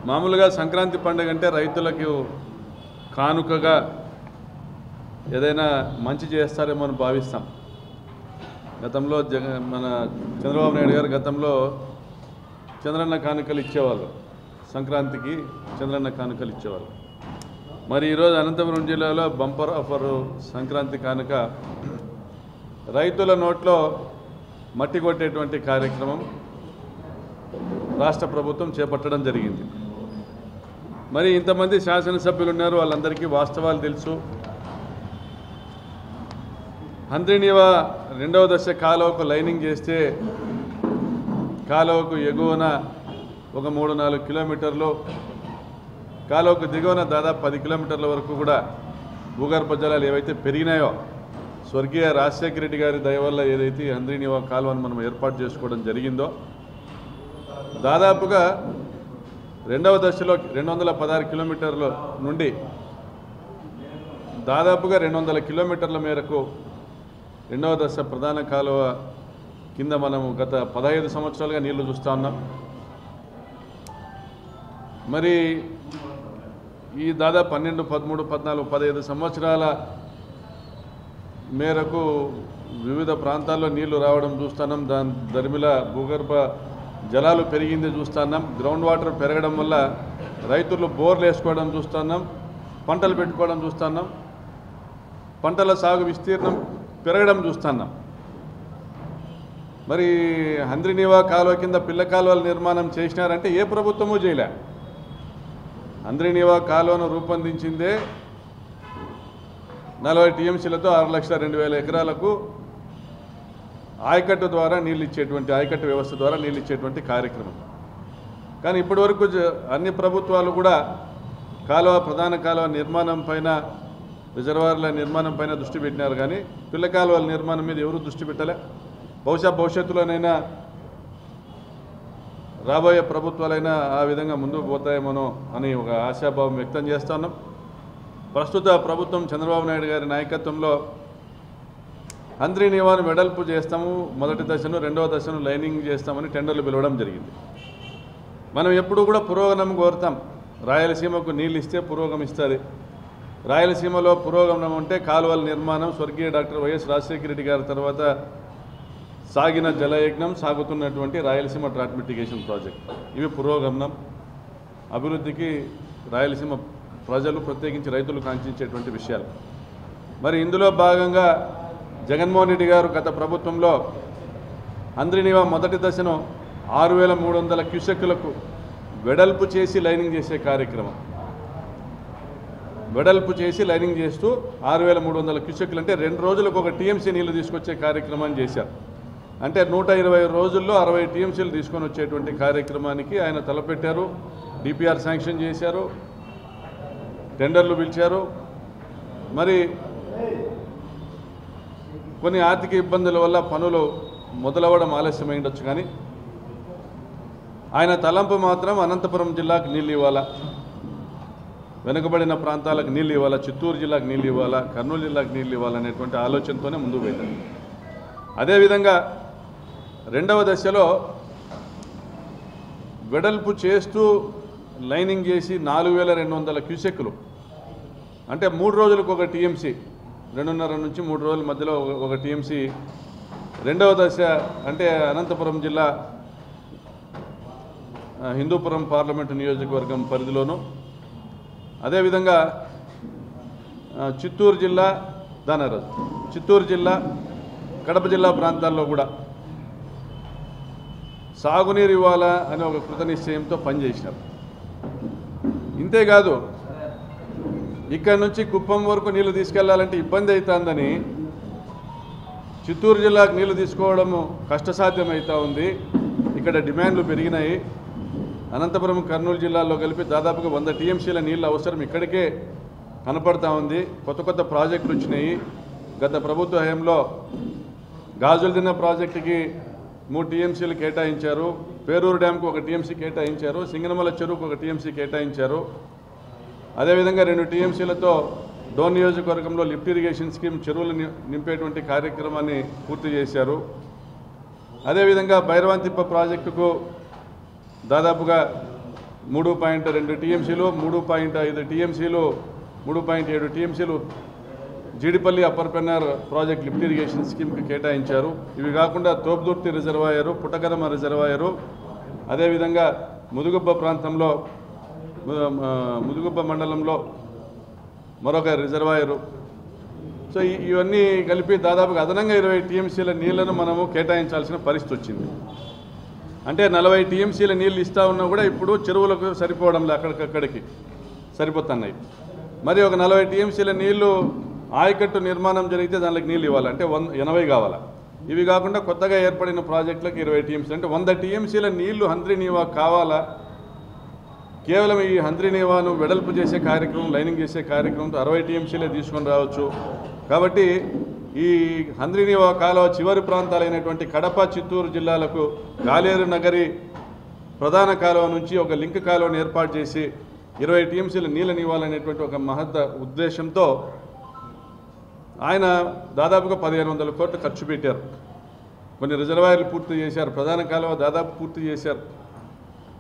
మామూలుగా సంక్రాంతి పండుగ అంటే రైతులకు కానుకగా ఏదైనా మంచి చేస్తారేమో అని భావిస్తాం. గతంలో మన చంద్రబాబు నాయుడు గారు గతంలో చంద్రన్న కానుకలు ఇచ్చేవాళ్ళు, సంక్రాంతికి చంద్రన్న కానుకలు ఇచ్చేవాళ్ళు. మరి ఈరోజు అనంతపురం జిల్లాలో బంపర్ ఆఫర్ సంక్రాంతి కానుక రైతుల నోట్లో మట్టి కొట్టేటువంటి కార్యక్రమం రాష్ట్ర ప్రభుత్వం చేపట్టడం జరిగింది. మరి ఇంతమంది శాసనసభ్యులు ఉన్నారు, వాళ్ళందరికీ వాస్తవాలు తెలుసు. హంద్రీనీవా రెండవ దశ కాలువకు లైనింగ్ చేస్తే కాలువకు ఎగువన ఒక 3-4 కిలోమీటర్లు, కాలువకు దిగువన దాదాపు 10 కిలోమీటర్ల వరకు కూడా భూగర్భ జలాలు ఏవైతే పెరిగినాయో స్వర్గీయ రాజశేఖర రెడ్డి గారి దయ వల్ల ఏదైతే హంద్రీనీవా కాలువను మనం ఏర్పాటు చేసుకోవడం జరిగిందో దాదాపుగా రెండవ దశలో 216 కిలోమీటర్ల నుండి దాదాపుగా 200 కిలోమీటర్ల మేరకు రెండవ దశ ప్రధాన కాలువ కింద మనము గత 15 సంవత్సరాలుగా నీళ్లు చూస్తూ ఉన్నాం. మరి ఈ దాదాపు 12, 13, 14, 15 సంవత్సరాల మేరకు వివిధ ప్రాంతాల్లో నీళ్లు రావడం చూస్తున్నాం. దాని దరిమిల భూగర్భ జలాలు పెరిగింది చూస్తున్నాం. గ్రౌండ్ వాటర్ పెరగడం వల్ల రైతులు బోర్లు వేసుకోవడం చూస్తున్నాం, పంటలు పెట్టుకోవడం చూస్తున్నాం, పంటల సాగు విస్తీర్ణం పెరగడం చూస్తున్నాం. మరి హంద్రీనీవా కాలువ కింద పిల్ల కాలువల నిర్మాణం చేసినారంటే ఏ ప్రభుత్వమూ చేయలే. హంద్రీనీవా కాలువను రూపొందించిందే 40 టీఎంసీలతో 6,02,000 ఎకరాలకు ఆయకట్టు ద్వారా నీళ్ళు ఇచ్చేటువంటి ఆయకట్టు వ్యవస్థ ద్వారా నీళ్ళు ఇచ్చేటువంటి కార్యక్రమం. కానీ ఇప్పటివరకు అన్ని ప్రభుత్వాలు కూడా ప్రధాన కాలువ నిర్మాణం పైన, రిజర్వాయర్ల నిర్మాణం పైన దృష్టి పెట్టినారు, కానీ పిల్ల కాలువల నిర్మాణం మీద ఎవరు దృష్టి పెట్టలే. బహుశా భవిష్యత్తులోనైనా రాబోయే ప్రభుత్వాలైనా ఆ విధంగా ముందుకు పోతాయేమోనో అని ఒక ఆశాభావం వ్యక్తం చేస్తున్నాం. ప్రస్తుత ప్రభుత్వం చంద్రబాబు నాయుడు గారి నాయకత్వంలో హంద్రీనీవాను వెడల్పు చేస్తాము, మొదటి దశను రెండవ దశను లైనింగ్ చేస్తామని టెండర్లు పిలవడం జరిగింది. మనం ఎప్పుడు కూడా పురోగమనం కోరుతాం. రాయలసీమకు నీళ్ళు ఇస్తే పురోగమిస్తుంది. రాయలసీమలో పురోగమనం అంటే కాలువల నిర్మాణం, స్వర్గీయ డాక్టర్ వైఎస్ రాజశేఖర రెడ్డి గారి తర్వాత సాగిన జలయజ్ఞం, సాగుతున్నటువంటి రాయలసీమ డ్రాట్ మిటిగేషన్ ప్రాజెక్ట్, ఇవి పురోగమనం, అభివృద్ధికి రాయలసీమ ప్రజలు ప్రత్యేకించి రైతులు కాంక్షించేటువంటి విషయాలు. మరి ఇందులో భాగంగా జగన్మోహన్ రెడ్డి గారు గత ప్రభుత్వంలో హంద్రీనీవా మొదటి దశను 6,300 క్యూసెక్కులకు వెడల్పు చేసి లైనింగ్ చేసే కార్యక్రమం, వెడల్పు చేసి లైనింగ్ చేస్తూ 6,300 క్యూసెక్కులు అంటే 2 రోజులకు ఒక టీఎంసీ నీళ్లు తీసుకొచ్చే కార్యక్రమాన్ని చేశారు. అంటే 120 రోజుల్లో 60 టీఎంసీలు తీసుకొని వచ్చేటువంటి కార్యక్రమానికి ఆయన తలపెట్టారు. డిపిఆర్ శాంక్షన్ చేశారు, టెండర్లు పిలిచారు. మరి కొన్ని ఆర్థిక ఇబ్బందుల వల్ల పనులు మొదలవ్వడం ఆలస్యమైండొచ్చు, కానీ ఆయన తలంపు మాత్రం అనంతపురం జిల్లాకు నీళ్ళు ఇవ్వాలా, వెనుకబడిన ప్రాంతాలకు నీళ్ళు ఇవ్వాలా, చిత్తూరు జిల్లాకు నీళ్ళు ఇవ్వాలా, కర్నూలు జిల్లాకు నీళ్ళు ఇవ్వాలనేటువంటి ఆలోచనతోనే ముందుకు వెళ్ళారు. అదేవిధంగా రెండవ దశలో వెడల్పు చేస్తూ లైనింగ్ చేసి 4,200 క్యూసెక్కులు అంటే 3 రోజులకు ఒక టీఎంసీ, 2.5 నుంచి 3 రోజుల మధ్యలో ఒక టీఎంసీ రెండవ దశ అంటే అనంతపురం జిల్లా హిందూపురం పార్లమెంటు నియోజకవర్గం పరిధిలోను, అదేవిధంగా చిత్తూరు జిల్లా దానరాజు, చిత్తూరు జిల్లా, కడప జిల్లా ప్రాంతాల్లో కూడా సాగునీరు ఇవ్వాలా అని ఒక కృత నిశ్చయంతో పనిచేసినారు. ఇంతేకాదు ఇక్కడ నుంచి కుప్పం వరకు నీళ్లు తీసుకెళ్లాలంటే ఇబ్బంది అవుతుందని చిత్తూరు జిల్లాకు నీళ్లు తీసుకోవడము కష్టసాధ్యమవుతూ ఉంది. ఇక్కడ డిమాండ్లు పెరిగినాయి. అనంతపురం, కర్నూలు జిల్లాల్లో కలిపి దాదాపుగా 100 టీఎంసీల నీళ్ళ అవసరం ఇక్కడికే కనపడతా ఉంది. కొత్త కొత్త ప్రాజెక్టులు వచ్చినాయి. గత ప్రభుత్వ హయాంలో గాజులదిన్న ప్రాజెక్టుకి 3 టీఎంసీలు కేటాయించారు, పేరూరు డ్యాంకు 1 టీఎంసీ కేటాయించారు, సింగనమల చెరువుకు 1 టీఎంసీ కేటాయించారు. అదేవిధంగా 2 టీఎంసీలతో డోన్ నియోజకవర్గంలో లిఫ్ట్ ఇరిగేషన్ స్కీమ్ చెరువులు నింపేటువంటి కార్యక్రమాన్ని పూర్తి చేశారు. అదేవిధంగా భైరవాంతిప్ప ప్రాజెక్టుకు దాదాపుగా 3.2 టీఎంసీలు 3.5 టీఎంసీలు 3.7 టీఎంసీలు Jeedipalli upper Pennar project lift irrigation స్కీమ్కి కేటాయించారు. ఇవి కాకుండా తోపుదుర్తి రిజర్వాయరు, పుట్టగరమ రిజర్వాయరు, అదేవిధంగా ముదుగుబ్బ ప్రాంతంలో ముదుగుబ్బ మండలంలో మరొక రిజర్వాయరు. సో ఇవన్నీ కలిపి దాదాపుగా అదనంగా 20 టీఎంసీల నీళ్లను మనము కేటాయించాల్సిన పరిస్థితి వచ్చింది. అంటే 40 టీఎంసీల నీళ్ళు ఇస్తూ ఉన్నా కూడా ఇప్పుడు చెరువులకు సరిపోవడంలో అక్కడికక్కడికి సరిపోతున్నాయి. మరి ఒక 40 టీఎంసీల నీళ్లు ఆయకట్టు నిర్మాణం జరిగితే దానికి నీళ్ళు ఇవ్వాలి, అంటే 80 కావాలా. ఇవి కాకుండా కొత్తగా ఏర్పడిన ప్రాజెక్టులకు 20 టీఎంసీలు, అంటే 100 టీఎంసీల నీళ్లు హంద్రీనీవా కావాలా. కేవలం ఈ హంద్రీనీవాను వెడల్పు చేసే కార్యక్రమం, లైనింగ్ చేసే కార్యక్రమంతో 60 టీఎంసీలే తీసుకొని రావచ్చు. కాబట్టి ఈ హంద్రీనీవా కాలువ చివరి ప్రాంతాలైనటువంటి కడప, చిత్తూరు జిల్లాలకు గాలేరు నగరి ప్రధాన కాలువ నుంచి ఒక లింక్ కాలువను ఏర్పాటు చేసి 20 టీఎంసీల నీళ్ళని ఇవ్వాలనేటువంటి ఒక మహత్త ఉద్దేశంతో ఆయన దాదాపుగా 1500 కోట్లు ఖర్చు పెట్టారు. కొన్ని రిజర్వాయర్లు పూర్తి చేశారు, ప్రధాన కాలువ దాదాపు పూర్తి చేశారు.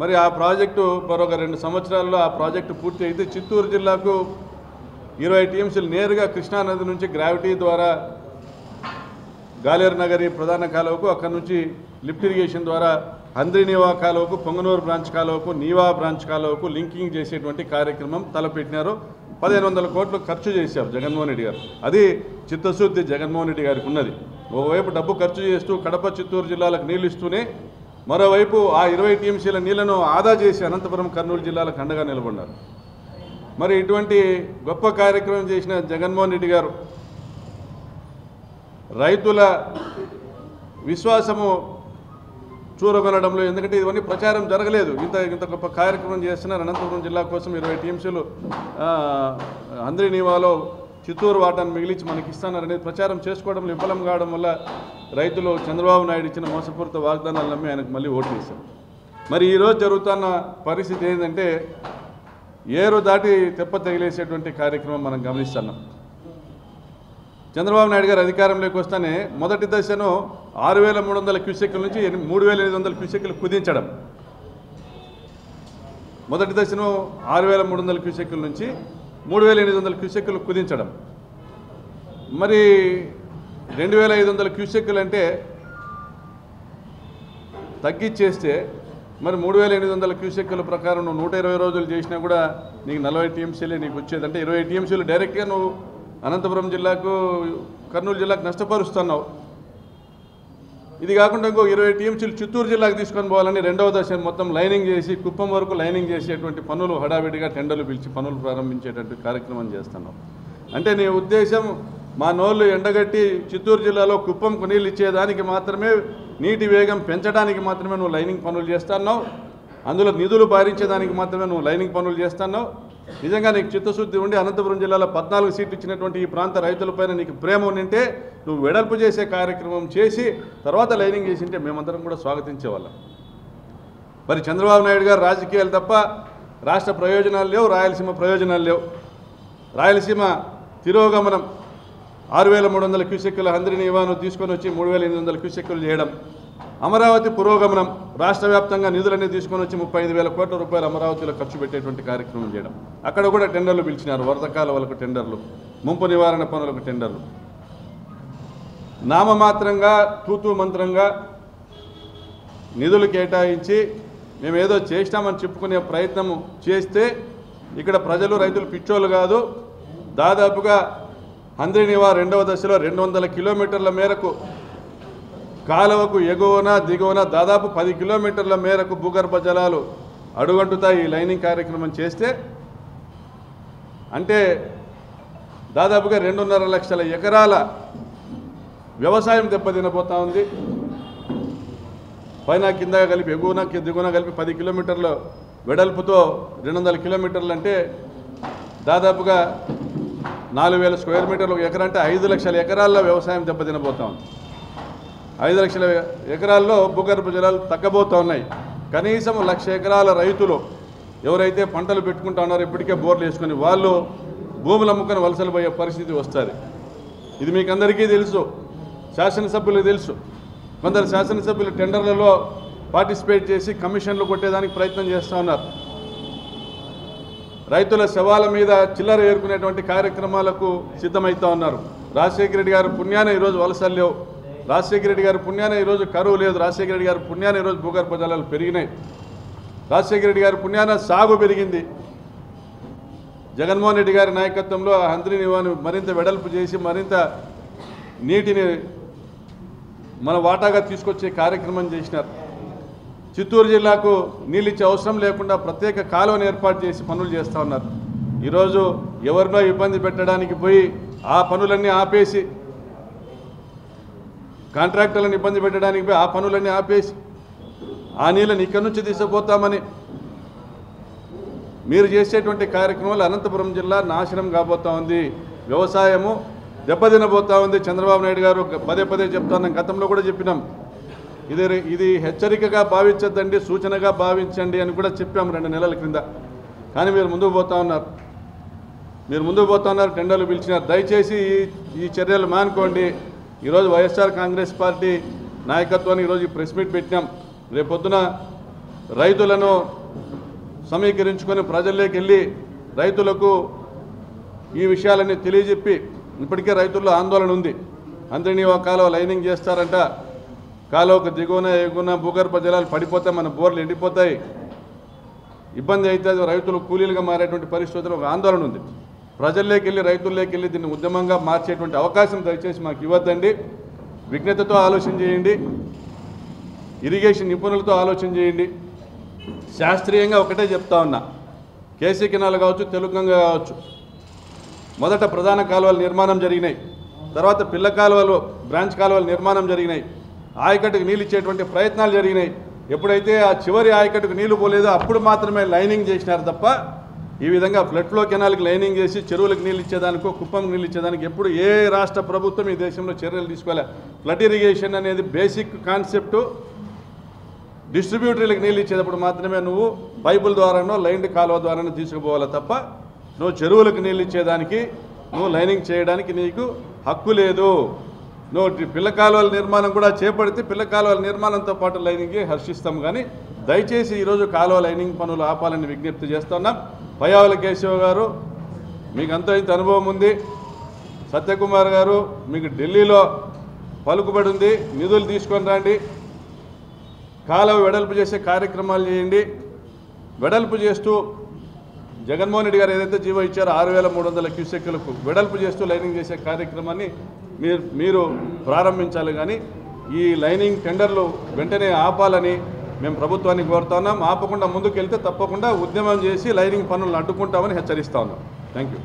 మరి ఆ ప్రాజెక్టు మరొక 2 సంవత్సరాల్లో ఆ ప్రాజెక్టు పూర్తి అయితే చిత్తూరు జిల్లాకు 20 టీఎంసీలు నేరుగా కృష్ణానది నుంచి గ్రావిటీ ద్వారా గాలేరు నగరి ప్రధాన కాలువకు, అక్కడి నుంచి లిఫ్ట్ ఇరిగేషన్ ద్వారా హంద్రీనీవా కాలువకు, పొంగనూరు బ్రాంచ్ కాలువకు, నీవా బ్రాంచ్ కాలువకు లింకింగ్ చేసేటువంటి కార్యక్రమం తలపెట్టినారు. 1500 కోట్లు ఖర్చు చేశారు జగన్మోహన్ రెడ్డి గారు. అది చిత్తశుద్ధి జగన్మోహన్ రెడ్డి గారికి ఉన్నది. ఓవైపు డబ్బు ఖర్చు చేస్తూ కడప, చిత్తూరు జిల్లాలకు నీళ్లు ఇస్తూనే మరోవైపు ఆ 20 టీఎంసీల నీళ్లను ఆదా చేసి అనంతపురం, కర్నూలు జిల్లాలకు అండగా నిలబడ్డారు. మరి ఇటువంటి గొప్ప కార్యక్రమం చేసిన జగన్మోహన్ రెడ్డి గారు రైతుల విశ్వాసము చూరగొనడంలో, ఎందుకంటే ఇవన్నీ ప్రచారం జరగలేదు, ఇంత గొప్ప కార్యక్రమం చేస్తున్నారు. అనంతపురం జిల్లా కోసం 20 టీఎంసీలు హంద్రీనీవాలో చిత్తూరు వాటాను మిగిలించి మనకి ఇస్తాననేది ప్రచారం చేసుకోవడంలో విఫలం కావడం వల్ల రైతులు చంద్రబాబు నాయుడు ఇచ్చిన మోసపూరిత వాగ్దానాలు నమ్మి ఆయనకు మళ్ళీ ఓట్లు వేశారు. మరి ఈరోజు జరుగుతున్న పరిస్థితి ఏంటంటే ఏరు దాటి తెప్ప తగిలేసేటువంటి కార్యక్రమం మనం గమనిస్తున్నాం. చంద్రబాబు నాయుడు గారు అధికారంలోకి వస్తానే మొదటి దశను 6300 క్యూసెక్కుల నుంచి 3800 క్యూసెక్కులు కుదించడం. మొదటి దశను 6300 క్యూసెక్కుల నుంచి 3800 క్యూసెక్కులు కుదించడం. మరి 2500 క్యూసెక్కులు అంటే తగ్గించేస్తే మరి 3800 క్యూసెక్కుల ప్రకారం నువ్వు 120 రోజులు చేసినా కూడా నీకు 40 టీఎంసీలే నీకు వచ్చేది. అంటే 20 టీఎంసీలు డైరెక్ట్గా నువ్వు అనంతపురం జిల్లాకు, కర్నూలు జిల్లాకు నష్టపరుస్తున్నావు. ఇది కాకుండా ఇంకో 20 టీఎంసీలు చిత్తూరు జిల్లాకు తీసుకొని పోవాలని రెండవ దశ మొత్తం లైనింగ్ చేసి కుప్పం వరకు లైనింగ్ చేసేటువంటి పనులు హడావిడిగా టెండర్లు పిలిచి పనులు ప్రారంభించేటువంటి కార్యక్రమం చేస్తున్నావు. అంటే నీ ఉద్దేశం మా నోళ్ళు ఎండగట్టి చిత్తూరు జిల్లాలో కుప్పంకు నీళ్ళు ఇచ్చేదానికి మాత్రమే, నీటి వేగం పెంచడానికి మాత్రమే నువ్వు లైనింగ్ పనులు చేస్తున్నావు, అందులో నిధులు భారించేదానికి మాత్రమే నువ్వు లైనింగ్ పనులు చేస్తున్నావు. నిజంగా నీకు చిత్తశుద్ధి ఉండి అనంతపురం జిల్లాలో 14 సీట్లు ఇచ్చినటువంటి ఈ ప్రాంత రైతులపైన నీకు ప్రేమ ఉంటే నువ్వు వెడల్పు చేసే కార్యక్రమం చేసి తర్వాత లైనింగ్ చేసింటే మేమందరం కూడా స్వాగతించేవాళ్ళం. మరి చంద్రబాబు నాయుడు గారు రాజకీయాలు తప్ప రాష్ట్ర ప్రయోజనాలు లేవు, రాయలసీమ ప్రయోజనాలు లేవు. రాయలసీమ తిరోగమనం 6300 క్యూసెక్కుల హంద్రీనీవాను తీసుకొని వచ్చి 3800 క్యూసెక్కులు చేయడం, అమరావతి పురోగమనం, రాష్ట్ర వ్యాప్తంగా నిధులన్నీ తీసుకొని వచ్చి 35,000 కోట్ల రూపాయలు అమరావతిలో ఖర్చు పెట్టేటువంటి కార్యక్రమం చేయడం. అక్కడ కూడా టెండర్లు పిలిచినారు, వరద కాలువలకు టెండర్లు, ముంపు నివారణ పనులకు టెండర్లు. నామమాత్రంగా తూతూ మంత్రంగా నిధులు కేటాయించి మేమేదో చేసినామని చెప్పుకునే ప్రయత్నం చేస్తే ఇక్కడ ప్రజలు, రైతులు పిచ్చోళ్ళు కాదు. దాదాపుగా హంద్రీనీవా రెండవ దశలో 200 కిలోమీటర్ల మేరకు కాలువకు ఎగువన దిగువన దాదాపు 10 కిలోమీటర్ల మేరకు భూగర్భ జలాలు అడుగంటుతాయి ఈ లైనింగ్ కార్యక్రమం చేస్తే. అంటే దాదాపుగా 2.5 లక్షల ఎకరాల వ్యవసాయం దెబ్బతినబోతా ఉంది. పైన కింద కలిపి ఎగువన దిగువన కలిపి 10 కిలోమీటర్ల వెడల్పుతో 200 కిలోమీటర్లు అంటే దాదాపుగా 4000 స్క్వేర్ మీటర్లు ఒక ఎకరా, అంటే 5 లక్షల ఎకరాల్లో వ్యవసాయం దెబ్బతినబోతా ఉంది. 5 లక్షల ఎకరాల్లో భూగర్భ జలాలు తగ్గబోతూ ఉన్నాయి. కనీసం 1,00,000 ఎకరాల రైతులు ఎవరైతే పంటలు పెట్టుకుంటా ఉన్నారో ఇప్పటికే బోర్లు వేసుకొని వాళ్ళు భూములు అమ్ముకొని వలసలు పోయే పరిస్థితి వస్తుంది. ఇది మీకు అందరికీ తెలుసు, శాసనసభ్యులకు తెలుసు. కొందరు శాసనసభ్యులు టెండర్లలో పార్టిసిపేట్ చేసి కమిషన్లు కొట్టేదానికి ప్రయత్నం చేస్తూ ఉన్నారు. రైతుల శవాల మీద చిల్లర ఏరుకునేటువంటి కార్యక్రమాలకు సిద్ధమవుతా ఉన్నారు. రాజశేఖర రెడ్డి గారి పుణ్యాన ఈరోజు వలసలు లేవు. రాజశేఖర రెడ్డి గారి పుణ్యాన ఈరోజు కరువు లేదు. రాజశేఖర రెడ్డి గారి పుణ్యాన ఈరోజు భూగర్భ జలాలు పెరిగినాయి. రాజశేఖర రెడ్డి గారి పుణ్యాన సాగు పెరిగింది. జగన్మోహన్ రెడ్డి గారి నాయకత్వంలో హంద్రీనివాను మరింత వెడల్పు చేసి మరింత నీటిని మన వాటాగా తీసుకొచ్చే కార్యక్రమం చేసినారు. చిత్తూరు జిల్లాకు నీళ్ళు ఇచ్చే అవసరం లేకుండా ప్రత్యేక కాలువను ఏర్పాటు చేసి పనులు చేస్తూ ఉన్నారు. ఈరోజు ఎవరినో ఇబ్బంది పెట్టడానికి పోయి ఆ పనులన్నీ ఆపేసి, కాంట్రాక్టర్లను ఇబ్బంది పెట్టడానికి పోయి ఆ పనులన్నీ ఆపేసి ఆ నీళ్ళని ఇక్కడి నుంచి తీసుకుపోతామని మీరు చేసేటువంటి కార్యక్రమాలు అనంతపురం జిల్లా నాశనం కాబోతా ఉంది. వ్యవసాయము దెబ్బతినబోతా ఉంది. చంద్రబాబు నాయుడు గారు పదే పదే చెప్తున్నాం, గతంలో కూడా చెప్పినాం. ఇది హెచ్చరికగా భావించద్దండి, సూచనగా భావించండి అని కూడా చెప్పాం 2 నెలల క్రింద. కానీ మీరు ముందుకు పోతా ఉన్నారు. టెండర్లు పిలిచినారు. దయచేసి ఈ చర్యలు మానుకోండి. ఈరోజు వైఎస్ఆర్ కాంగ్రెస్ పార్టీ నాయకత్వాన్ని ఈరోజు ప్రెస్ మీట్ పెట్టినాం. రేపొద్దున రైతులను సమీకరించుకొని ప్రజల్లోకి వెళ్ళి రైతులకు ఈ విషయాలన్నీ తెలియజెప్పి, ఇప్పటికే రైతుల్లో ఆందోళన ఉంది. హంద్రీనివా కాలువ లైనింగ్ చేస్తారంట, కాలువకు దిగువన ఎగువన భూగర్భ జలాలు పడిపోతాయి, మన బోర్లు ఎండిపోతాయి, ఇబ్బంది అవుతుంది, రైతులు కూలీలుగా మారేటువంటి పరిస్థితుల్లో ఒక ఆందోళన ఉంది. ప్రజల్లోకి వెళ్ళి రైతుల్లోకి వెళ్ళి దీన్ని ఉద్యమంగా మార్చేటువంటి అవకాశం దయచేసి మాకు ఇవ్వద్దండి. విజ్ఞతతో ఆలోచన చేయండి, ఇరిగేషన్ నిపుణులతో ఆలోచన చేయండి. శాస్త్రీయంగా ఒకటే చెప్తా ఉన్నా, కేసీ కెనాల్ కావచ్చు, తెలుగంగా కావచ్చు, మొదట ప్రధాన కాలువల నిర్మాణం జరిగినాయి, తర్వాత పిల్ల కాలువలు, బ్రాంచ్ కాలువల నిర్మాణం జరిగినాయి, ఆయకట్టుకు నీళ్ళు ఇచ్చేటువంటి ప్రయత్నాలు జరిగినాయి. ఎప్పుడైతే ఆ చివరి ఆయకట్టుకు నీళ్లు పోలేదో అప్పుడు మాత్రమే లైనింగ్ చేసినారు తప్ప ఈ విధంగా ఫ్లడ్ ఫ్లో కెనాల్కి లైనింగ్ చేసి చెరువులకు నీళ్ళు ఇచ్చేదానికో కుప్పంకి నీళ్ళు ఇచ్చేదానికి ఎప్పుడు ఏ రాష్ట్ర ప్రభుత్వం ఈ దేశంలో చర్యలు తీసుకోలే. ఫ్లడ్ ఇరిగేషన్ అనేది బేసిక్ కాన్సెప్టు. డిస్ట్రిబ్యూటరీలకు నీళ్ళు ఇచ్చేటప్పుడు మాత్రమే నువ్వు పైపుల ద్వారానో లైన్డ్ కాలువ ద్వారానో తీసుకుపోవాలి తప్ప నువ్వు చెరువులకు నీళ్ళు ఇచ్చేదానికి, నువ్వు లైనింగ్ చేయడానికి నీకు హక్కు లేదు. నువ్వు పిల్ల కాలువల నిర్మాణం కూడా చేపడితే పిల్ల కాలువల నిర్మాణంతో పాటు లైనింగ్ హర్షిస్తాం. కానీ దయచేసి ఈరోజు కాలువ లైనింగ్ పనులు ఆపాలని విజ్ఞప్తి చేస్తున్నాం. పయ్యావుల కేశవ గారు, మీకు అంత ఇంత అనుభవం ఉంది. సత్యకుమార్ గారు, మీకు ఢిల్లీలో పలుకుబడి ఉంది, నిధులు తీసుకొని రండి, కాలువ వెడల్పు చేసే కార్యక్రమాలు చేయండి. వెడల్పు చేస్తూ జగన్మోహన్ రెడ్డి గారు ఏదైతే జీవో ఇచ్చారో 6300 క్యూసెక్కులకు వెడల్పు చేస్తూ లైనింగ్ చేసే కార్యక్రమాన్ని మీరు ప్రారంభించాలి. కానీ ఈ లైనింగ్ టెండర్లు వెంటనే ఆపాలని మేము ప్రభుత్వాన్ని కోరుతున్నాం. ఆపకుండా ముందుకు వెళ్తే తప్పకుండా ఉద్యమం చేసి లైనింగ్ పనులను అడ్డుకుంటామని హెచ్చరిస్తా ఉన్నాం. Thank you.